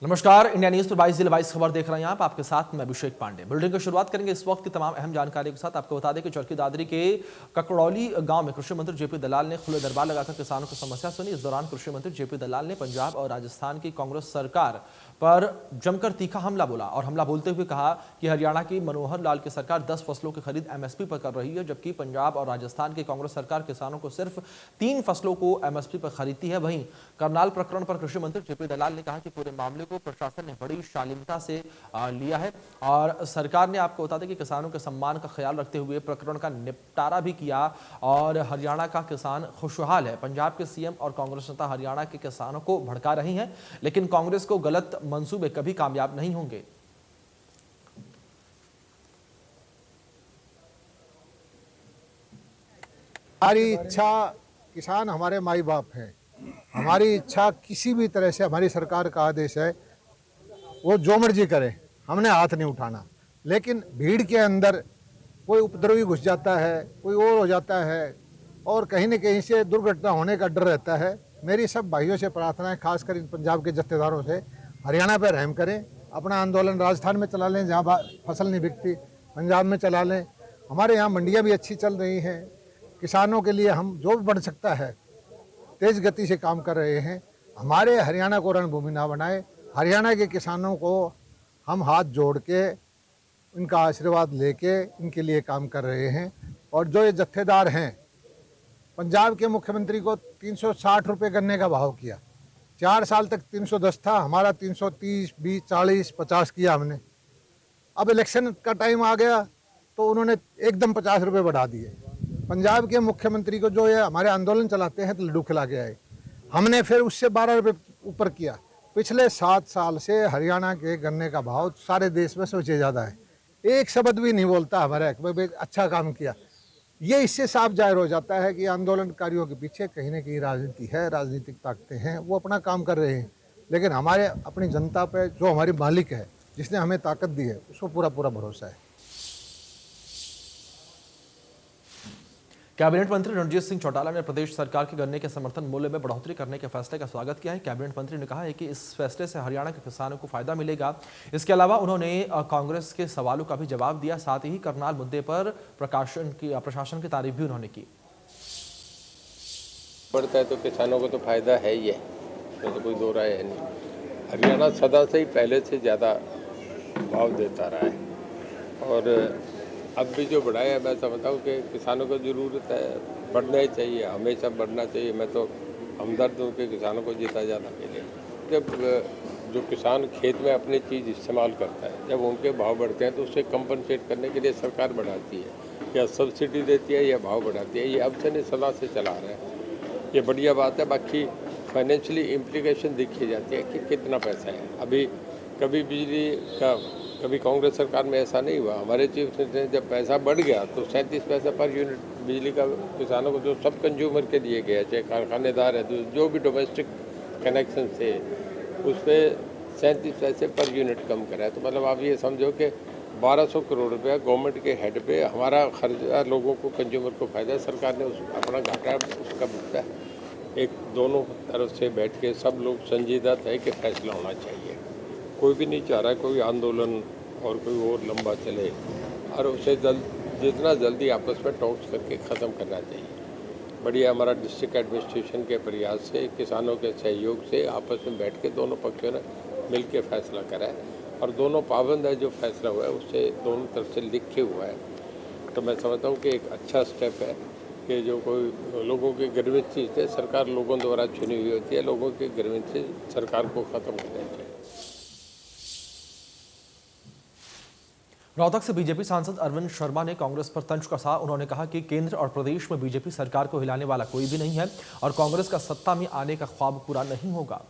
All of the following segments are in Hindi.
नमस्कार, इंडिया न्यूज पर 22 जिले 22 खबर देख रहे हैं आप। आपके साथ मैं अभिषेक पांडे। बुलेटिन की शुरुआत करेंगे इस वक्त की तमाम अहम जानकारी के साथ। आपको बता दें कि चरखी दादरी के ककड़ौली गांव में कृषि मंत्री जेपी दलाल ने खुले दरबार लगाकर किसानों की समस्या सुनी। इस दौरान कृषि मंत्री जेपी दलाल ने पंजाब और राजस्थान की कांग्रेस सरकार पर जमकर तीखा हमला बोला और हमला बोलते हुए कहा कि हरियाणा की मनोहर लाल की सरकार 10 फसलों की खरीद एमएसपी पर कर रही है, जबकि पंजाब और राजस्थान की कांग्रेस सरकार किसानों को सिर्फ 3 फसलों को एमएसपी पर खरीदती है। वहीं करनाल प्रकरण पर कृषि मंत्री जेपी दलाल ने कहा कि पूरे मामले को प्रशासन ने बड़ी शालीनता से लिया है और सरकार ने, आपको बता दें कि किसानों के सम्मान का ख्याल रखते हुए प्रकरण का निपटारा भी किया और हरियाणा का किसान खुशहाल है। पंजाब के सीएम और कांग्रेस नेता हरियाणा के किसानों को भड़का रही हैं, लेकिन कांग्रेस को गलत मंसूबे कभी कामयाब नहीं होंगे। हमारी इच्छा, किसान हमारे माई बाप हैं। हमारी इच्छा किसी भी तरह से, हमारी सरकार का आदेश है वो जो मर्जी करे, हमने हाथ नहीं उठाना। लेकिन भीड़ के अंदर कोई उपद्रवी घुस जाता है, कोई और हो जाता है और कहीं न कहीं से दुर्घटना होने का डर रहता है। मेरी सब भाइयों से प्रार्थना है, खासकर इन पंजाब के जत्थेदारों से, हरियाणा पर रहम करें। अपना आंदोलन राजस्थान में चला लें, जहाँ फसल नहीं बिकती, पंजाब में चला लें। हमारे यहाँ मंडियाँ भी अच्छी चल रही हैं। किसानों के लिए हम जो भी बढ़ सकता है तेज गति से काम कर रहे हैं। हमारे हरियाणा को रणभूमि ना बनाए। हरियाणा के किसानों को हम हाथ जोड़ के, इनका आशीर्वाद लेके इनके लिए काम कर रहे हैं। और जो ये जत्थेदार हैं, पंजाब के मुख्यमंत्री को 360 रुपये गन्ने का भाव किया। 4 साल तक 310 था, हमारा 330, 20, 40, 50 किया हमने। अब इलेक्शन का टाइम आ गया तो उन्होंने एकदम 50 रुपये बढ़ा दिए। पंजाब के मुख्यमंत्री को जो ये हमारे आंदोलन चलाते हैं तो लड्डू खिला के आए, हमने फिर उससे 12 रुपये ऊपर किया। पिछले 7 साल से हरियाणा के गन्ने का भाव सारे देश में सबसे ज़्यादा है। एक शब्द भी नहीं बोलता हमारे हक में अच्छा काम किया। ये इससे साफ जाहिर हो जाता है कि आंदोलनकारियों के पीछे कहीं ना कहीं राजनीति है, राजनीतिक ताकतें हैं, वो अपना काम कर रहे हैं। लेकिन हमारे अपनी जनता पे, जो हमारी मालिक है, जिसने हमें ताकत दी है, उसको पूरा पूरा भरोसा है। कैबिनेट मंत्री रणजीत सिंह चौटाला ने प्रदेश सरकार के गन्ने के समर्थन मूल्य में बढ़ोतरी करने के फैसले का स्वागत किया है। कैबिनेट मंत्री ने कहा है कि इस फैसले से हरियाणा के किसानों को फायदा मिलेगा। इसके अलावा उन्होंने कांग्रेस के सवालों का भी जवाब दिया। साथ ही करनाल मुद्दे पर प्रशासन की तारीफ भी उन्होंने की। बढ़ता है तो किसानों को तो फायदा है ही है, तो कोई दो राय है नहीं। हरियाणा सदा से ही पहले से ज़्यादा भाव देता रहा है और अब भी जो बढ़ाया है, मैं समझता हूँ कि किसानों को ज़रूरत है, बढ़ना ही चाहिए, हमेशा बढ़ना चाहिए। मैं तो हमदर्द हूँ कि किसानों को जीता जाना के लिए। जब जो किसान खेत में अपनी चीज़ इस्तेमाल करता है, जब उनके भाव बढ़ते हैं तो उससे कंपनसेट करने के लिए सरकार बढ़ाती है, या सब्सिडी देती है या भाव बढ़ाती है। ये अब से नहीं, सदा से चला रहा है। ये बढ़िया बात है। बाकी फाइनेंशियली इम्प्लीकेशन दिखी जाती है कि कितना पैसा है। अभी कभी बिजली का, कभी कांग्रेस सरकार में ऐसा नहीं हुआ। हमारे चीफ मिनिस्टर, जब पैसा बढ़ गया तो 37 पैसा पर यूनिट बिजली का किसानों को, जो सब कंज्यूमर के दिए गया, चाहे कारखानेदार है, जो भी डोमेस्टिक कनेक्शन थे, उस पर 37 पैसे पर यूनिट कम करा है। तो मतलब आप ये समझो कि 1200 करोड़ रुपया गवर्नमेंट के हेड पे हमारा खर्चा, लोगों को, कंज्यूमर को फायदा है। सरकार ने अपना घाटा उसका भुगता है। एक दोनों तरफ से बैठ के सब लोग संजीदा है कि फैसला होना चाहिए। कोई भी नहीं चाह रहा कोई आंदोलन और कोई और लंबा चले, और उसे जितना जल्दी आपस में टॉक्स करके ख़त्म करना चाहिए। बढ़िया हमारा डिस्ट्रिक्ट एडमिनिस्ट्रेशन के प्रयास से, किसानों के सहयोग से आपस में बैठ के दोनों पक्षों ने मिल के फैसला करा है और दोनों पाबंद है। जो फैसला हुआ है उससे दोनों तरफ से लिखे हुआ है। तो मैं समझता हूँ कि एक अच्छा स्टेप है कि जो कोई लोगों की ग्रीवेंसेस थे, सरकार लोगों द्वारा चुनी हुई होती है, लोगों के ग्रीवेंसेस सरकार को ख़त्म करना चाहिए। रोहतक से बीजेपी सांसद अरविंद शर्मा ने कांग्रेस पर तंज कसा। उन्होंने कहा कि केंद्र और प्रदेश में बीजेपी सरकार को हिलाने वाला कोई भी नहीं है और कांग्रेस का सत्ता में आने का ख्वाब पूरा नहीं होगा।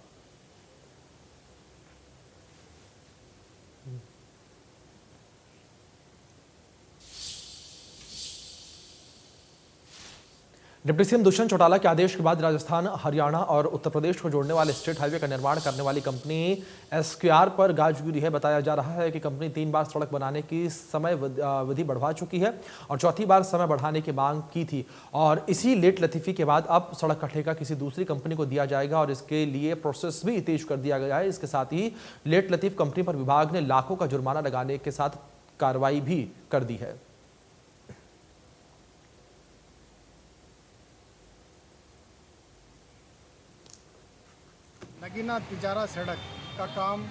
डिप्टी सीएम दुष्यंत चौटाला के आदेश के बाद राजस्थान, हरियाणा और उत्तर प्रदेश को जोड़ने वाले स्टेट हाईवे का निर्माण करने वाली कंपनी एसक्यूआर पर गाज गिरी है। बताया जा रहा है कि कंपनी 3 बार सड़क बनाने की समय विधि बढ़वा चुकी है और चौथी बार समय बढ़ाने की मांग की थी और इसी लेट लतीफी के बाद अब सड़क का ठेका किसी दूसरी कंपनी को दिया जाएगा और इसके लिए प्रोसेस भी तेज कर दिया गया है। इसके साथ ही लेट लतीफ कंपनी पर विभाग ने लाखों का जुर्माना लगाने के साथ कार्रवाई भी कर दी है। नगीना तिजारा सड़क का काम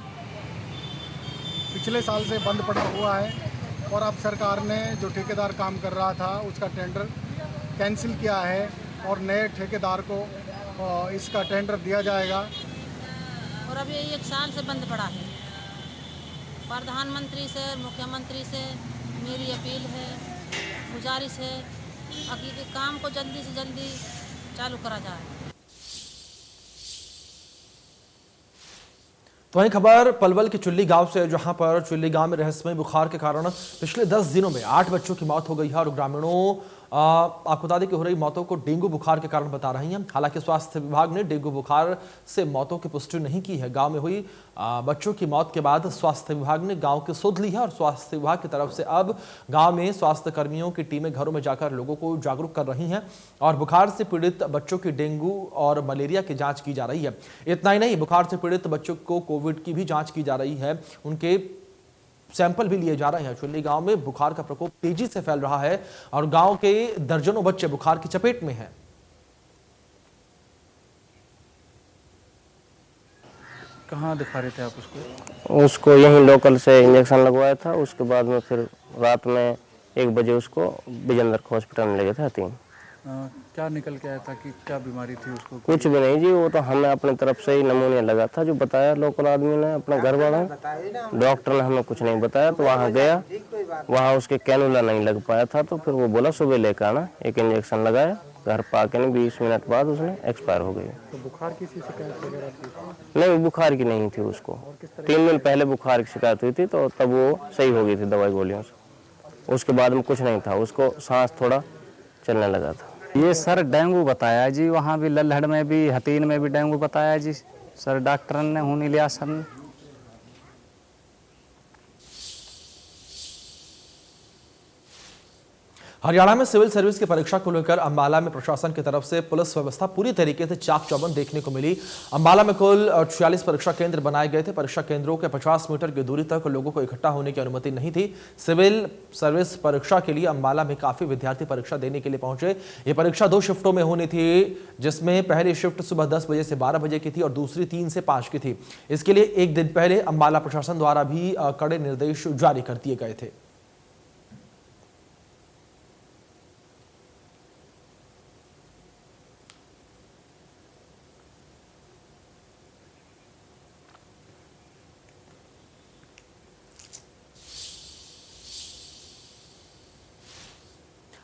पिछले साल से बंद पड़ा हुआ है और अब सरकार ने जो ठेकेदार काम कर रहा था उसका टेंडर कैंसिल किया है और नए ठेकेदार को इसका टेंडर दिया जाएगा। और अब ये 1 साल से बंद पड़ा है। प्रधानमंत्री से, मुख्यमंत्री से मेरी अपील है, गुजारिश है कि काम को जल्दी से जल्दी चालू करा जाए। तो वहीं खबर पलवल के चुल्ली गांव से, जहां पर चुल्ली गांव में रहस्यमय बुखार के कारण पिछले 10 दिनों में 8 बच्चों की मौत हो गई है और ग्रामीणों आपको बता दें कि हो रही मौतों को डेंगू बुखार के कारण बता रही हैं। हालांकि स्वास्थ्य विभाग ने डेंगू बुखार से मौतों की पुष्टि नहीं की है। गांव में हुई बच्चों की मौत के बाद स्वास्थ्य विभाग ने गांव की सुध ली है और स्वास्थ्य विभाग की तरफ से अब गांव में स्वास्थ्य कर्मियों की टीमें घरों में जाकर लोगों को जागरूक कर रही हैं और बुखार से पीड़ित बच्चों की डेंगू और मलेरिया की जांच की जा रही है। इतना ही नहीं, बुखार से पीड़ित बच्चों को कोविड की भी जांच की जा रही है, उनके सैंपल भी लिए जा रहे हैं। चुल्ली गांव में बुखार का प्रकोप तेजी से फैल रहा है और गांव के दर्जनों बच्चे बुखार की चपेट में हैं। कहाँ दिखा रहे थे आप उसको? उसको यहीं लोकल से इंजेक्शन लगवाया था। उसके बाद में फिर रात में 1 बजे उसको बिजेंद्र हॉस्पिटल में ले गए थे हतीम। क्या निकल के आया था कि क्या बीमारी थी उसको? कुछ भी नहीं जी, वो तो हमें अपनी तरफ से ही नमूने लगा था जो बताया लोकल आदमी ने, अपना घर वाला। डॉक्टर ने हमें कुछ नहीं बताया तो वहाँ गया, वहाँ उसके कैनुला नहीं लग पाया था तो फिर वो बोला सुबह लेकर आना। 1 इंजेक्शन लगाया, घर पर आके नहीं 20 मिनट बाद उसने एक्सपायर हो गई। तो बुखार की शिकायत वगैरह थी? नहीं, बुखार की नहीं थी उसको। 3 दिन पहले बुखार की शिकायत हुई थी तो तब वो सही हो गई थी दवाई गोलियों से। उसके बाद में कुछ नहीं था, उसको सांस थोड़ा चलने लगा था। ये सर डेंगू बताया जी, वहाँ भी लल्हड़ में भी हतीन में भी डेंगू बताया जी सर, डॉक्टर ने हूँ लिया सर ने। हरियाणा में सिविल सर्विस की परीक्षा को लेकर अंबाला में प्रशासन की तरफ से पुलिस व्यवस्था पूरी तरीके से चाक चौबंद देखने को मिली। अंबाला में कुल 46 परीक्षा केंद्र बनाए गए थे। परीक्षा केंद्रों के 50 मीटर की दूरी तक लोगों को इकट्ठा होने की अनुमति नहीं थी। सिविल सर्विस परीक्षा के लिए अंबाला में काफी विद्यार्थी परीक्षा देने के लिए पहुंचे। ये परीक्षा 2 शिफ्टों में होनी थी, जिसमें पहली शिफ्ट सुबह 10 बजे से 12 बजे की थी और दूसरी 3 से 5 की थी। इसके लिए 1 दिन पहले अंबाला प्रशासन द्वारा भी कड़े निर्देश जारी कर दिए गए थे।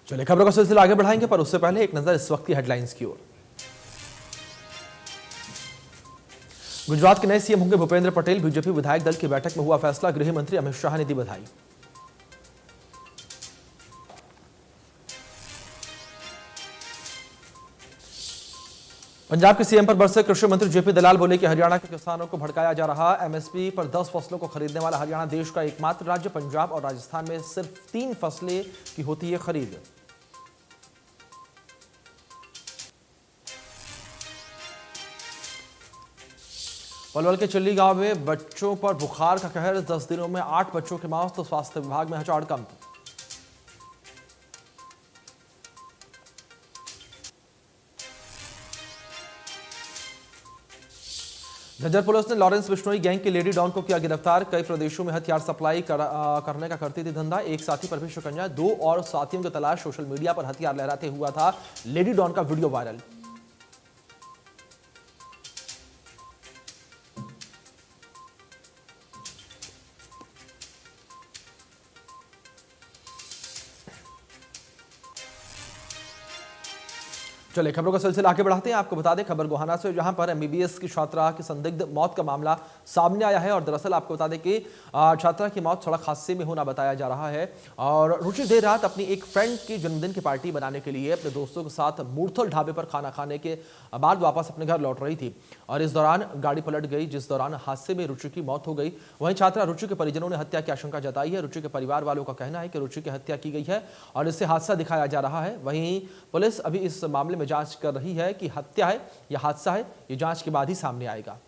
चलिए खबरों का सिलसिला आगे बढ़ाएंगे, पर उससे पहले एक नजर इस वक्त की हेडलाइंस की ओर। गुजरात के नए सीएम होंगे भूपेंद्र पटेल। बीजेपी विधायक दल की बैठक में हुआ फैसला, गृह मंत्री अमित शाह ने दी बधाई। पंजाब के सीएम पर बरसे कृषि मंत्री जेपी दलाल, बोले कि हरियाणा के किसानों को भड़काया जा रहा। एमएसपी पर 10 फसलों को खरीदने वाला हरियाणा देश का एकमात्र राज्य। पंजाब और राजस्थान में सिर्फ 3 फसलें की होती है खरीद। पलवल के चुल्ली गांव में बच्चों पर बुखार का कहर, 10 दिनों में 8 बच्चों की मौत। तो स्वास्थ्य विभाग में हड़कंप। झज्जर पुलिस ने लॉरेंस बिश्नोई गैंग के लेडी डॉन को किया गिरफ्तार। कई प्रदेशों में हथियार सप्लाई करने का करती थी धंधा। एक साथी पर भी शिकंजा। 2 और साथियों की तलाश। सोशल मीडिया पर हथियार लहराते हुआ था लेडी डॉन का वीडियो वायरल। चलिए खबरों का सिलसिला आगे बढ़ाते हैं। आपको बता दें खबर गोहाना से, जहां पर एमबीबीएस की छात्रा की संदिग्ध मौत का मामला सामने आया है। और दरअसल आपको बता दें कि छात्रा की मौत सड़क हादसे में होना बताया जा रहा है। और रुचि देर रात अपनी एक फ्रेंड की जन्मदिन की पार्टी बनाने के लिए अपने दोस्तों के साथ मूर्थल ढाबे पर खाना खाने के बाद वापस अपने घर लौट रही थी और इस दौरान गाड़ी पलट गई, जिस दौरान हादसे में रुचि की मौत हो गई। वहीं छात्रा रुचि के परिजनों ने हत्या की आशंका जताई है। रुचि के परिवार वालों का कहना है कि रुचि की हत्या की गई है और इससे हादसा दिखाया जा रहा है। वहीं पुलिस अभी इस मामले में जांच कर रही है कि हत्या है या हादसा है, ये जांच के बाद ही सामने आएगा।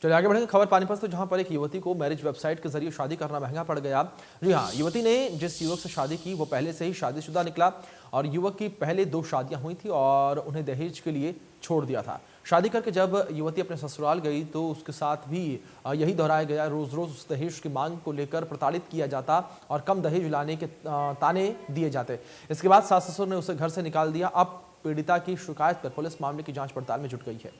चलिए आगे बढ़ेंगे खबर पानीपत से, जहां पर एक युवती को मैरिज वेबसाइट के जरिए शादी करना महंगा पड़ गया। जी हां, युवती ने जिस युवक से शादी की वो पहले से ही शादीशुदा निकला और युवक की पहले 2 शादियां हुई थी और उन्हें दहेज के लिए छोड़ दिया था। शादी करके जब युवती अपने ससुराल गई तो उसके साथ भी यही दोहराया गया। रोज रोज उस दहेज की मांग को लेकर प्रताड़ित किया जाता और कम दहेज लाने के ताने दिए जाते। इसके बाद सास ससुर ने उसे घर से निकाल दिया। अब पीड़िता की शिकायत पर पुलिस मामले की जांच पड़ताल में जुट गई है।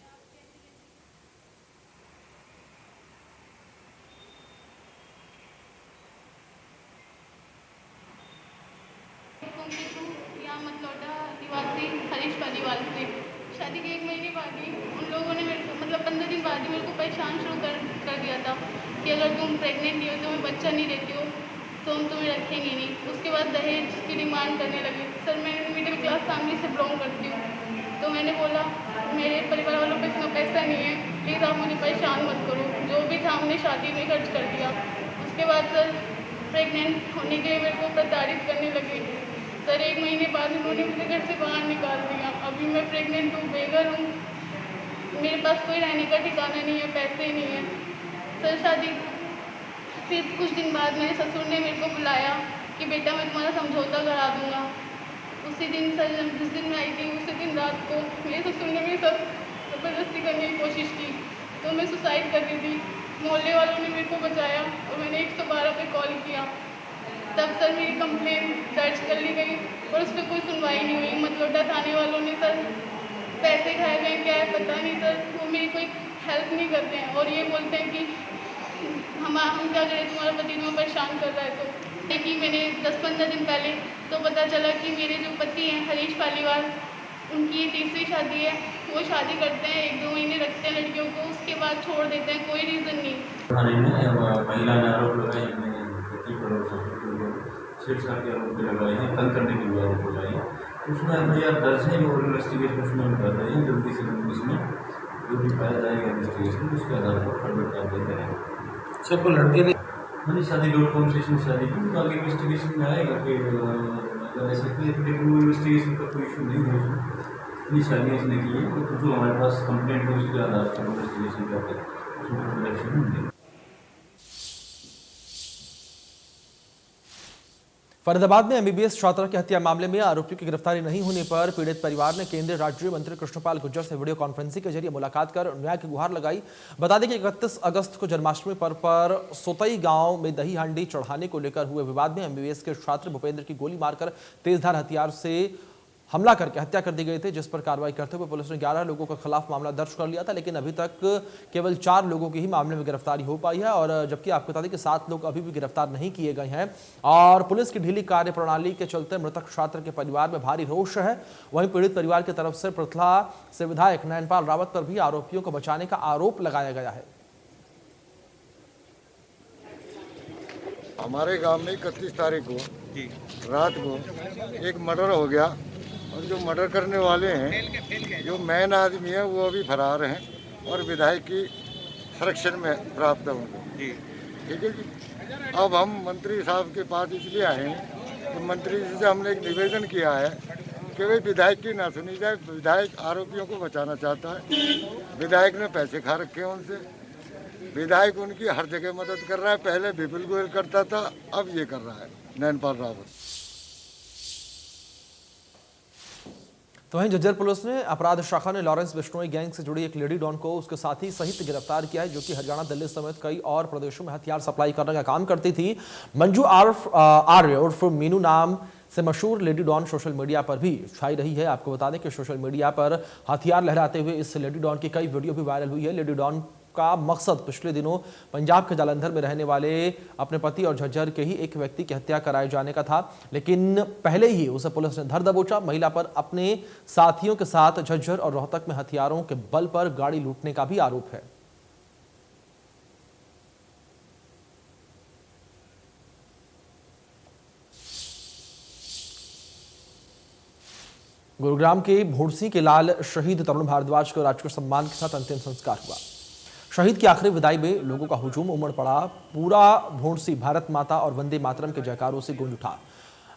शादी के 1 महीने बाद ही उन लोगों ने मेरे को 15 दिन बाद ही मेरे को परेशान शुरू कर दिया था कि अगर तुम प्रेग्नेंट नहीं हो, तुम्हें बच्चा नहीं देती हो तो हम तुम्हें रखेंगे नहीं। उसके बाद दहेज की डिमांड करने लगे। सर मैं मिडिल क्लास फैमिली से बिलोंग करती हूँ, तो मैंने बोला मेरे परिवार वालों पे इतना पैसा नहीं है, प्लीज़ आप मुझे परेशान मत करो। जो भी था हमने शादी में खर्च कर दिया। उसके बाद सर प्रेग्नेंट होने के लिए मेरे को प्रताड़ित करने लगे। सर 1 महीने बाद उन्होंने मुझे घर से बाहर निकाल दिया। अभी मैं प्रेग्नेंट हूँ, बेघर हूँ, मेरे पास कोई रहने का ठिकाना नहीं है, पैसे नहीं है। सर शादी फिर कुछ दिन बाद मेरे ससुर ने मेरे को बुलाया कि बेटा मैं तुम्हारा समझौता करा दूँगा। उसी दिन सर जिस दिन मैं आई थी उसी दिन रात को मेरे ससुर ने मेरे साथ ज़बरदस्ती करने की कोशिश की, तो मैं सुसाइड कर दी थी। मोहल्ले वालों ने मेरे को बचाया और मैंने 112 पे कॉल किया। तब सर मेरी कंप्लेन दर्ज कर ली गई और उस पर कोई सुनवाई नहीं हुई। मतलौडा थाने वालों ने सर पैसे खाए गए क्या है पता नहीं सर, वो मेरी कोई हेल्प नहीं करते हैं और ये बोलते हैं कि हम क्या करें, तुम्हारा पति तुम्हें परेशान कर रहा है। तो देखिए मैंने 10-15 दिन पहले तो पता चला कि मेरे जो पति हैं हरीश पालीवाल, उनकी ये 3री शादी है। वो शादी करते हैं, 1-2 महीने रखते हैं लड़कियों को, उसके बाद छोड़ देते हैं, कोई रीज़न नहीं। महिला ने आरोप लगाए छेड़छाड़ के आरोप लगाए हैं, तंग करने के भी आरोप लगाए हैं। उसमें एफआईआर दर्ज है और इन्वेस्टिगेशन उसमें कर रहे हैं। जल्दी से जल्दी इसमें जो भी पाया जाएगा इन्वेस्टिगेशन उसके आधार पर फर्दर कार्रवाई करेंगे। सबको लड़के ने हमारी शादी.com से इसमें शादी की, तो आगे इन्वेस्टिगेशन में आएगा कि अगर ऐसे किए तो लेकिन वो इन्वेस्टिगेशन का कोई इशू नहीं है। उसमें शादियाँ इसने की है तो जो हमारे पास कंप्लेंट है उसके आधार पर इन्वेस्टिगेशन करके उसमें प्रोडक्शन होंगे। फरीदाबाद में एमबीबीएस छात्रा की हत्या मामले में आरोपियों की गिरफ्तारी नहीं होने पर पीड़ित परिवार ने केंद्रीय राज्य मंत्री कृष्णपाल गुर्जर से वीडियो कॉन्फ्रेंसिंग के जरिए मुलाकात कर न्याय की गुहार लगाई। बता दें कि 31 अगस्त को जन्माष्टमी पर्व पर सोतई गांव में दही हांडी चढ़ाने को लेकर हुए विवाद में एमबीबीएस के छात्र भूपेंद्र की गोली मारकर तेजधार हथियार से हमला करके हत्या कर दी गई थी, जिस पर कार्रवाई करते हुए पुलिस ने 11 लोगों के खिलाफ मामला दर्ज कर लिया था। लेकिन अभी तक केवल 4 लोगों की ही मामले में गिरफ्तारी हो पाई है और जबकि आपको बता दें कि 7 लोग अभी भी गिरफ्तार नहीं किए गए हैं। और पुलिस की ढीली कार्यप्रणाली के चलते मृतक छात्र के परिवार में भारी रोष है। वहीं पीड़ित परिवार की तरफ से पृथला से विधायक नयनपाल रावत पर भी आरोपियों को बचाने का आरोप लगाया गया है। हमारे गांव में 31 तारीख को रात को एक मर्डर हो गया और जो मर्डर करने वाले हैं, जो मेन आदमी है वो अभी फरार हैं और विधायक की संरक्षण में प्राप्त है उनको। ठीक है जी। अब हम मंत्री साहब के पास इसलिए आए हैं तो मंत्री जी से हमने एक निवेदन किया है कि भाई विधायक की ना सुनी जाए। विधायक आरोपियों को बचाना चाहता है। विधायक ने पैसे खा रखे हैं उनसे। विधायक उनकी हर जगह मदद कर रहा है। पहले विपुल गोयल करता था, अब ये कर रहा है नयनपाल रावत। तो वहीं झज्जर पुलिस ने अपराध शाखा ने लॉरेंस बिश्नोई गैंग से जुड़ी एक लेडी डॉन को उसके साथी सहित गिरफ्तार किया है, जो कि हरियाणा, दिल्ली समेत कई और प्रदेशों में हथियार सप्लाई करने का काम करती थी। मंजू आर्य उर्फ मीनू नाम से मशहूर लेडी डॉन सोशल मीडिया पर भी छाई रही है। आपको बता दें कि सोशल मीडिया पर हथियार लहराते हुए इस लेडी डॉन की कई वीडियो भी वायरल हुई है। लेडी डॉन का मकसद पिछले दिनों पंजाब के जालंधर में रहने वाले अपने पति और झज्जर के ही एक व्यक्ति की हत्या कराए जाने का था, लेकिन पहले ही उसे पुलिस ने धर दबोचा। महिला पर अपने साथियों के साथ झज्जर और रोहतक में हथियारों के बल पर गाड़ी लूटने का भी आरोप है। गुरुग्राम के भोरसी के लाल शहीद तरुण भारद्वाज को राजकीय सम्मान के साथ अंतिम संस्कार हुआ। शहीद की आखिरी विदाई में लोगों का हुजूम उमड़ पड़ा। पूरा भोरसी भारत माता और वंदे मातरम के जयकारों से गूंज उठा।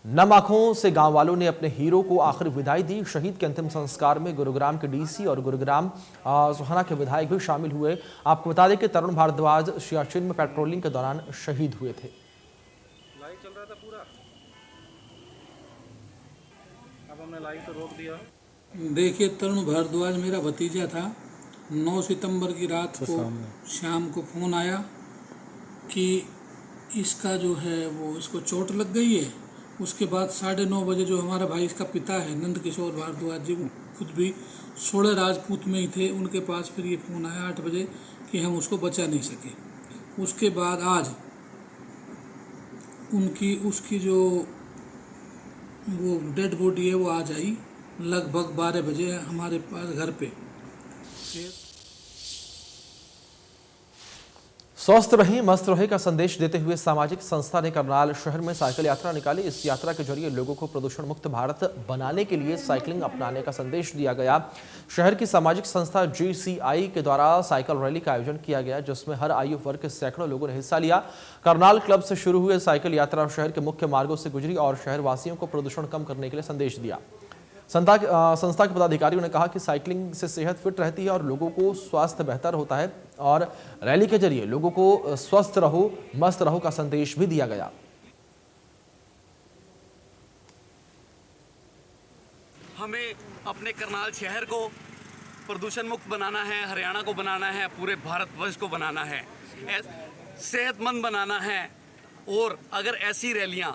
नम आंखों से गांव वालों ने अपने हीरो को आखिरी विदाई दी। शहीद के अंतिम संस्कार में गुरुग्राम के डीसी और गुरुग्राम सोहाना के विधायक भी शामिल हुए। आपको बता दें कि तरुण भारद्वाज सियाचिन में पेट्रोलिंग के दौरान शहीद हुए थे। लाइव चल रहा था पूरा, अब हमने लाइव तो रोक दिया। देखिए, तरुण भारद्वाज मेरा भतीजा था। 9 सितंबर की रात को शाम को फ़ोन आया कि इसका जो है वो इसको चोट लग गई है। उसके बाद 9:30 बजे जो हमारा भाई इसका पिता है नंद किशोर भारद्वाज जी, खुद भी 16 राजपूत में ही थे, उनके पास फिर ये फ़ोन आया 8 बजे कि हम उसको बचा नहीं सके। उसके बाद आज उसकी जो वो डेड बॉडी है वो आज आई लगभग 12 बजे हमारे पास घर पे। स्वस्थ रहें मस्त रहें का संदेश देते हुए सामाजिक संस्था ने करनाल शहर में साइकिल यात्रा निकाली। इस यात्रा के जरिए लोगों को प्रदूषण मुक्त भारत बनाने के लिए साइकिलिंग अपनाने का संदेश दिया गया। शहर की सामाजिक संस्था GCI के द्वारा साइकिल रैली का आयोजन किया गया, जिसमें हर आयु वर्ग के सैकड़ों लोगों ने हिस्सा लिया। करनाल क्लब से शुरू हुए साइकिल यात्रा शहर के मुख्य मार्गों से गुजरी और शहर वासियों को प्रदूषण कम करने के लिए संदेश दिया। संस्था के पदाधिकारियों ने कहा कि साइकिलिंग से सेहत फिट रहती है और लोगों को स्वास्थ्य बेहतर होता है और रैली के जरिए लोगों को स्वस्थ रहो मस्त रहो का संदेश भी दिया गया। हमें अपने करनाल शहर को प्रदूषण मुक्त बनाना है, हरियाणा को बनाना है, पूरे भारतवर्ष को बनाना है, सेहतमंद बनाना है। और अगर ऐसी रैलियां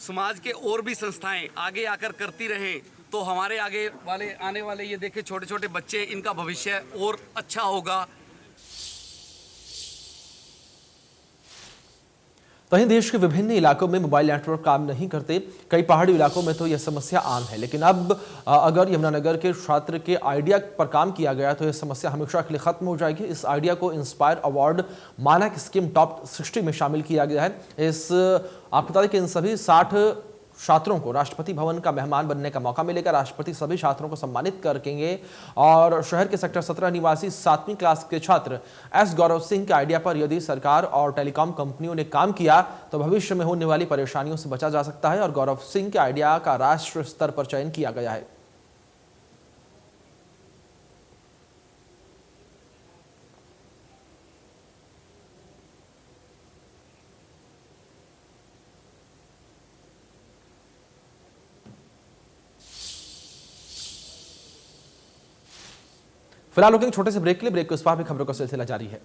समाज के और भी संस्थाएं आगे आकर करती रहें तो हमारे आने वाले ये देखें छोटे छोटे बच्चे, इनका भविष्य और अच्छा होगा। वहीं देश के विभिन्न इलाकों में मोबाइल नेटवर्क काम नहीं करते। कई पहाड़ी इलाकों में तो यह समस्या आम है, लेकिन अब अगर यमुनानगर के छात्र के आइडिया पर काम किया गया तो यह समस्या हमेशा के लिए खत्म हो जाएगी। इस आइडिया को इंस्पायर अवार्ड मानक स्कीम टॉप 60 में शामिल किया गया है। आपको बता दें कि इन सभी 60 छात्रों को राष्ट्रपति भवन का मेहमान बनने का मौका मिलेगा। राष्ट्रपति सभी छात्रों को सम्मानित करेंगे और शहर के सेक्टर 17 निवासी 7वीं क्लास के छात्र एस गौरव सिंह के आइडिया पर यदि सरकार और टेलीकॉम कंपनियों ने काम किया तो भविष्य में होने वाली परेशानियों से बचा जा सकता है और गौरव सिंह के आइडिया का राष्ट्र स्तर पर चयन किया गया है। फिलहाल रुकेंगे छोटे से ब्रेक के लिए। ब्रेक के उस पार भी खबरों का सिलसिला जारी है।